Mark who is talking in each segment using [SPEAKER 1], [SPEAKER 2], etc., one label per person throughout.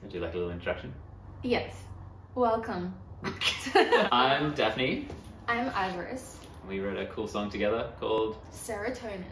[SPEAKER 1] Would you like a little introduction?
[SPEAKER 2] Yes. Welcome.
[SPEAKER 1] I'm Daphne.
[SPEAKER 2] I'm Ivoris.
[SPEAKER 1] We wrote a cool song together called
[SPEAKER 2] Serotonin.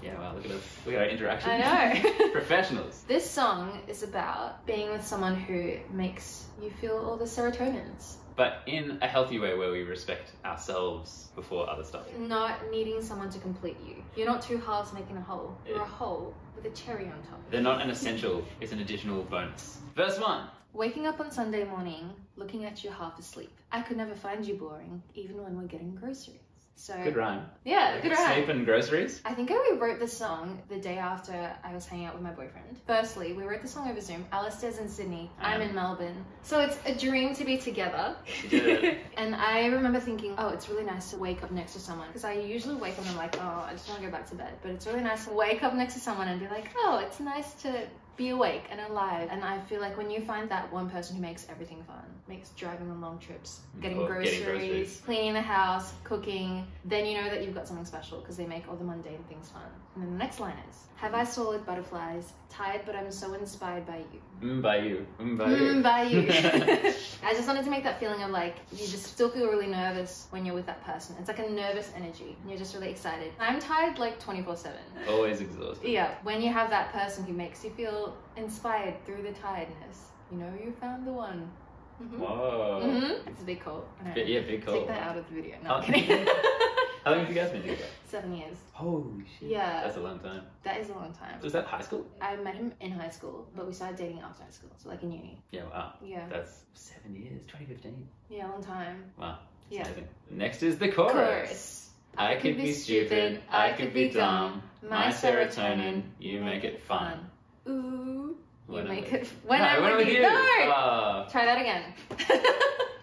[SPEAKER 1] Yeah, wow, look at us. Look at our interaction.
[SPEAKER 2] I know.
[SPEAKER 1] Professionals.
[SPEAKER 2] This song is about being with someone who makes you feel all the serotonins.
[SPEAKER 1] But in a healthy way where we respect ourselves before other stuff.
[SPEAKER 2] Not needing someone to complete you. You're not two halves making a whole. You're a whole with a cherry on top.
[SPEAKER 1] They're not an essential, it's an additional bonus. Verse 1.
[SPEAKER 2] Waking up on Sunday morning, looking at you half asleep. I could never find you boring, even when we're getting groceries. So
[SPEAKER 1] Good rhyme.
[SPEAKER 2] Yeah, good rhyme.
[SPEAKER 1] Sleep and groceries.
[SPEAKER 2] I think I rewrote the song the day after I was hanging out with my boyfriend. Firstly, we wrote the song over Zoom. Alistair's in Sydney. I'm in Melbourne. So it's a dream to be together.
[SPEAKER 1] You did it.
[SPEAKER 2] And I remember thinking, oh, it's really nice to wake up next to someone. Because I usually wake up and I'm like, oh, I just want to go back to bed. But it's really nice to wake up next to someone and be like, oh, it's nice to be awake and alive. And I feel like when you find that one person who makes everything fun, makes driving on long trips, getting groceries, cleaning the house, cooking, then you know that you've got something special because they make all the mundane things fun. And then the next line is, have I swallowed butterflies, tired but I'm so inspired by you.
[SPEAKER 1] By you. By you.
[SPEAKER 2] By you. I just wanted to make that feeling of like, you just still feel really nervous when you're with that person. It's like a nervous energy and you're just really excited. I'm tired like 24/7.
[SPEAKER 1] Always exhausted.
[SPEAKER 2] Yeah, when you have that person who makes you feel inspired through the tiredness, you know you found the one.
[SPEAKER 1] Whoa.
[SPEAKER 2] It's a big call.
[SPEAKER 1] Yeah, big call.
[SPEAKER 2] Take that out of the video. No, I'm kidding.
[SPEAKER 1] How long have you guys been together?
[SPEAKER 2] 7 years.
[SPEAKER 1] Holy shit.
[SPEAKER 2] Yeah.
[SPEAKER 1] That's a long time.
[SPEAKER 2] That is a long time.
[SPEAKER 1] Was that high school?
[SPEAKER 2] I met him in high school, but we started dating after high school, so like in uni.
[SPEAKER 1] Yeah, wow.
[SPEAKER 2] Yeah.
[SPEAKER 1] That's 7 years, 2015.
[SPEAKER 2] Yeah, long time.
[SPEAKER 1] Wow.
[SPEAKER 2] Yeah.
[SPEAKER 1] Amazing. Next is the chorus. I could be stupid, I could be dumb. My serotonin, you make it fun.
[SPEAKER 2] Ooh. You
[SPEAKER 1] When
[SPEAKER 2] make
[SPEAKER 1] I'm
[SPEAKER 2] it when I'm with you. No! Try that again.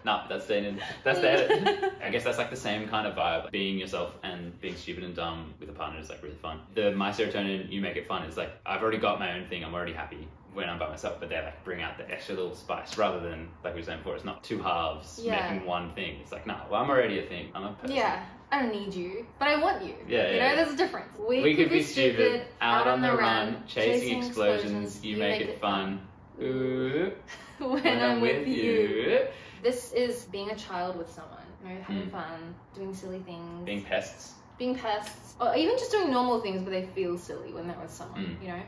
[SPEAKER 1] No, that's staying in. That's the edit. I guess that's like the same kind of vibe. Being yourself and being stupid and dumb with a partner is like really fun. The my serotonin, you make it fun is like, I've already got my own thing, I'm already happy when I'm by myself, but they like bring out the extra little spice rather than, like we were saying before, it's not two halves making one thing. It's like, nah, well, I'm already a thing. I'm a person.
[SPEAKER 2] Yeah. I don't need you, but I want you.
[SPEAKER 1] Yeah,
[SPEAKER 2] you know, there's a difference.
[SPEAKER 1] We could be stupid, out on the run, chasing explosions, you make it fun. Ooh,
[SPEAKER 2] when I'm with you. This is being a child with someone, you know, having fun, doing silly things.
[SPEAKER 1] Being pests.
[SPEAKER 2] Being pests. Or even just doing normal things but they feel silly when they're with someone, you know?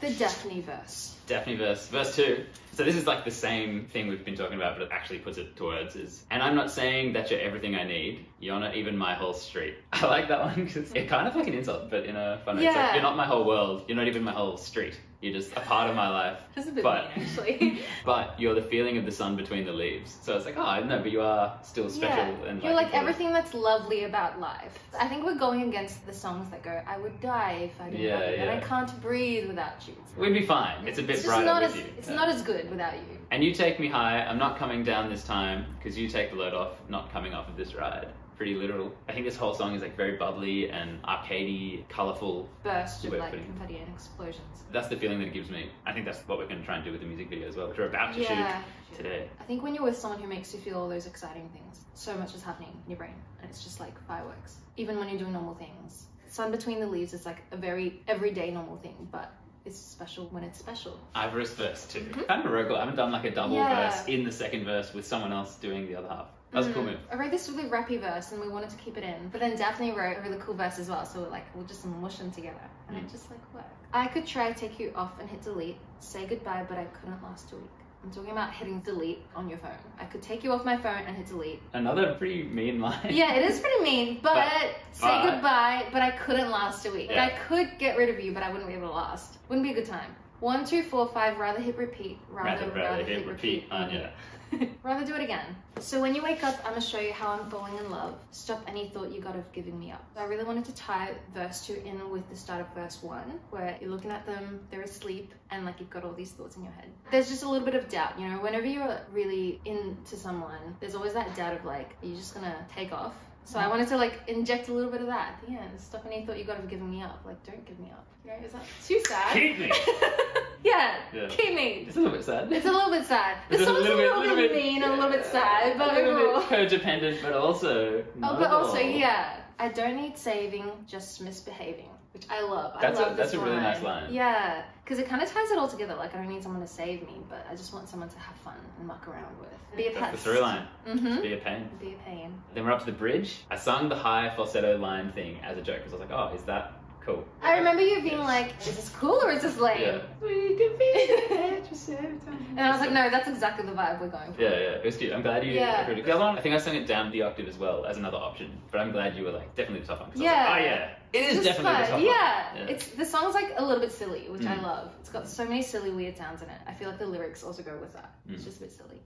[SPEAKER 2] The Daphne verse.
[SPEAKER 1] Daphne verse. Verse 2. So this is like the same thing we've been talking about, but it actually puts it to words. And I'm not saying that you're everything I need. You're not even my whole street. I like that one because it's kind of like an insult, but in a fun way. It's like, you're not my whole world. You're not even my whole street. You're just a part of my life.
[SPEAKER 2] That's a bit mean, actually.
[SPEAKER 1] But you're the feeling of the sun between the leaves. So it's like, oh, no, but you are still special.
[SPEAKER 2] Yeah.
[SPEAKER 1] And
[SPEAKER 2] you're like everything that's lovely about life. I think we're going against the songs that go, I would die if I didn't have you, and I can't breathe without you.
[SPEAKER 1] We'd be fine. It's a bit brighter with you.
[SPEAKER 2] It's not as good without you.
[SPEAKER 1] And you take me high. I'm not coming down this time because you take the load off, not coming off of this ride. Pretty literal. I think this whole song is like very bubbly and arcadey, colourful.
[SPEAKER 2] Burst of like confetti and explosions.
[SPEAKER 1] That's the feeling that it gives me. I think that's what we're going to try and do with the music video as well, which we're about to shoot today.
[SPEAKER 2] I think when you're with someone who makes you feel all those exciting things, so much is happening in your brain and it's just like fireworks. Even when you're doing normal things. Sun between the leaves is like a very everyday normal thing, but it's special when it's special.
[SPEAKER 1] Ivoris verse 2. Kind of a record. I haven't done like a double verse in the second verse with someone else doing the other half. That was a cool move.
[SPEAKER 2] I wrote this really rappy verse and we wanted to keep it in. But then Daphne wrote a really cool verse as well. So we'll just mush them together. And it just like worked. I could try take you off and hit delete. Say goodbye, but I couldn't last a week. I'm talking about hitting delete on your phone. I could take you off my phone and hit delete.
[SPEAKER 1] Another pretty mean line.
[SPEAKER 2] Yeah, it is pretty mean. But say goodbye, but I couldn't last a week.
[SPEAKER 1] Yeah.
[SPEAKER 2] Like, I could get rid of you, but I wouldn't be able to last. Wouldn't be a good time. 1, 2, 4, 5, rather hit repeat. Rather hit repeat.
[SPEAKER 1] Yeah.
[SPEAKER 2] Rather do it again. So when you wake up, I'm gonna show you how I'm falling in love. Stop any thought you got of giving me up. I really wanted to tie verse 2 in with the start of verse 1, where you're looking at them, they're asleep, and like you've got all these thoughts in your head. There's just a little bit of doubt, you know, whenever you're really into someone, there's always that doubt of like, are you just gonna take off? So I wanted to like inject a little bit of that at the end. Stop any thought you got of giving me up. Like, don't give me up. You know, is that too sad?
[SPEAKER 1] Keep me!
[SPEAKER 2] Yeah, keep me.
[SPEAKER 1] It's a little bit sad.
[SPEAKER 2] It's a little bit sad. This song's a little bit mean and a little bit sad, but
[SPEAKER 1] a little
[SPEAKER 2] overall.
[SPEAKER 1] bit codependent, but also
[SPEAKER 2] yeah. I don't need saving, just misbehaving. which I love.
[SPEAKER 1] That's
[SPEAKER 2] I love
[SPEAKER 1] that's
[SPEAKER 2] this
[SPEAKER 1] a really nice line.
[SPEAKER 2] Yeah, because it kind of ties it all together. Like, I don't need someone to save me, but I just want someone to have fun and muck around with. Be a pest.
[SPEAKER 1] That's the through line.
[SPEAKER 2] Mm-hmm.
[SPEAKER 1] Be a pain.
[SPEAKER 2] Be a pain.
[SPEAKER 1] Then we're up to the bridge. I sung the high falsetto line thing as a joke because I was like, oh, is that cool?
[SPEAKER 2] I remember you being like, is this cool or is this lame?
[SPEAKER 1] Yeah. We can be
[SPEAKER 2] And I was like, no, that's exactly the vibe we're going for.
[SPEAKER 1] Yeah, it was cute. I'm glad you agreed. The other one, I think I sung it down the octave as well as another option, but I'm glad you were like, definitely the top one.
[SPEAKER 2] Yeah.
[SPEAKER 1] I was like, oh yeah, it is definitely the top one.
[SPEAKER 2] Yeah. It's the song's like a little bit silly, which I love. It's got so many silly, weird sounds in it. I feel like the lyrics also go with that. It's just a bit silly.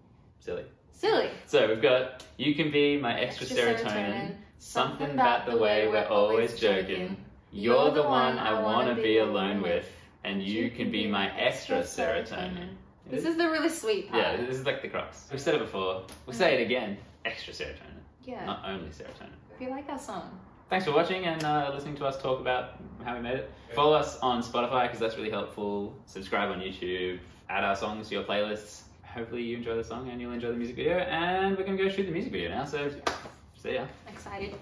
[SPEAKER 2] Silly.
[SPEAKER 1] So we've got, you can be my extra serotonin, something about the way we're always joking. You're the one I want to be alone with, and you can be my extra serotonin.
[SPEAKER 2] This is the really sweet part.
[SPEAKER 1] Yeah, this is like the crux. We've said it before. We'll say it again. Extra serotonin.
[SPEAKER 2] Yeah.
[SPEAKER 1] Not only serotonin.
[SPEAKER 2] If you like our song.
[SPEAKER 1] Thanks for watching and listening to us talk about how we made it. Follow us on Spotify because that's really helpful. Subscribe on YouTube. Add our songs to your playlists. Hopefully you enjoy the song and you'll enjoy the music video. And we're going to go shoot the music video now. So, see ya.
[SPEAKER 2] Excited.